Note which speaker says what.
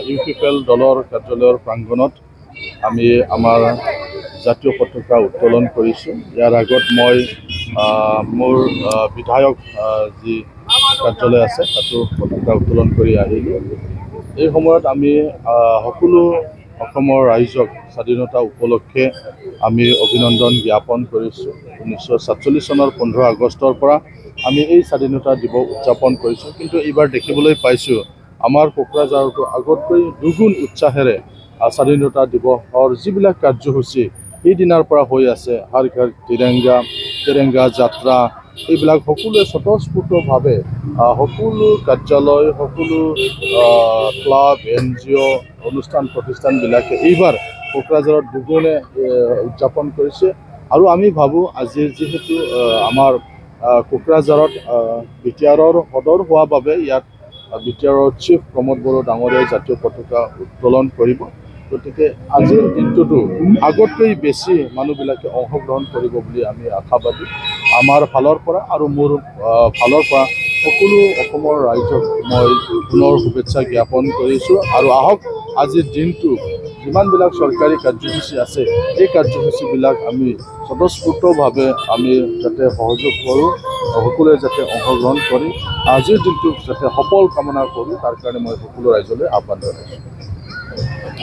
Speaker 1: UPPL দলৰ কাৰ্যালয়ৰ প্ৰাংগণত আমি আমাৰ জাতীয় পতাকা উত্তোলন কৰিছোঁ। ইয়াৰ আগত মই মোৰ বিধায়ক যি কাৰ্যালয় আছে তাতো পতাকা উত্তোলন কৰি আহিলোঁ। এই সময়ত আমি সকলো অসমৰ ৰাইজক স্বাধীনতা উপলক্ষে আমি অভিনন্দন জ্ঞাপন কৰিছোঁ। 1947 চনৰ 15 আগষ্টৰ পৰা আমি এই স্বাধীনতা দিৱস উদযাপন কৰিছোঁ। কিন্তু এইবাৰ দেখিবলৈ পাইছোঁ আমাৰ কোকৰাঝাৰতো আগতকৈ দুগুণ উৎসাহেৰে স্বাধীনতা দিৱসৰ যিবিলাক কাৰ্যসূচী সেইদিনাৰ পৰা হৈ আছে, হৰ ঘৰ তিৰংগা যাত্ৰা, এইবিলাক সকলোৱে স্বতঃস্ফূৰ্তভাৱে সকলো কাৰ্যালয়, সকলো ক্লাব, NGO অনুষ্ঠান প্ৰতিষ্ঠানবিলাকে এইবাৰ কোকৰাঝাৰত দুগুণে উদযাপন কৰিছে। আৰু আমি ভাবোঁ আজি যিহেতু আমাৰ কোকৰাঝাৰত BTRৰ সদৰ হোৱা বাবে ইয়াত BTRৰ চিফ প্ৰমোদ বড়ো ডাঙৰীয়াই জাতীয় পতাকা উত্তোলন কৰিব। গতিকে আজিৰ দিনটোতো আগতকৈ বেছি মানুহবিলাকে অংশগ্ৰহণ কৰিব বুলি আমি আশাবাদী। আমাৰ ফালৰ পৰা আৰু মোৰ ফালৰ পৰা সকলো অসমৰ ৰাইজক মই পুনৰ শুভেচ্ছা জ্ঞাপন কৰিছোঁ। আৰু আহক আজিৰ দিনটো যিমানবিলাক চৰকাৰী কাৰ্যসূচী আছে এই কাৰ্যসূচীবিলাক আমি স্বতঃস্ফূৰ্তভাৱে আমি যাতে সহযোগ কৰোঁ, সকলোৱে যাতে অংশগ্ৰহণ কৰি আজিৰ দিনটোক যাতে সফল কামনা কৰোঁ, তাৰ কাৰণে মই সকলো ৰাইজলৈ আহ্বান জনাইছোঁ।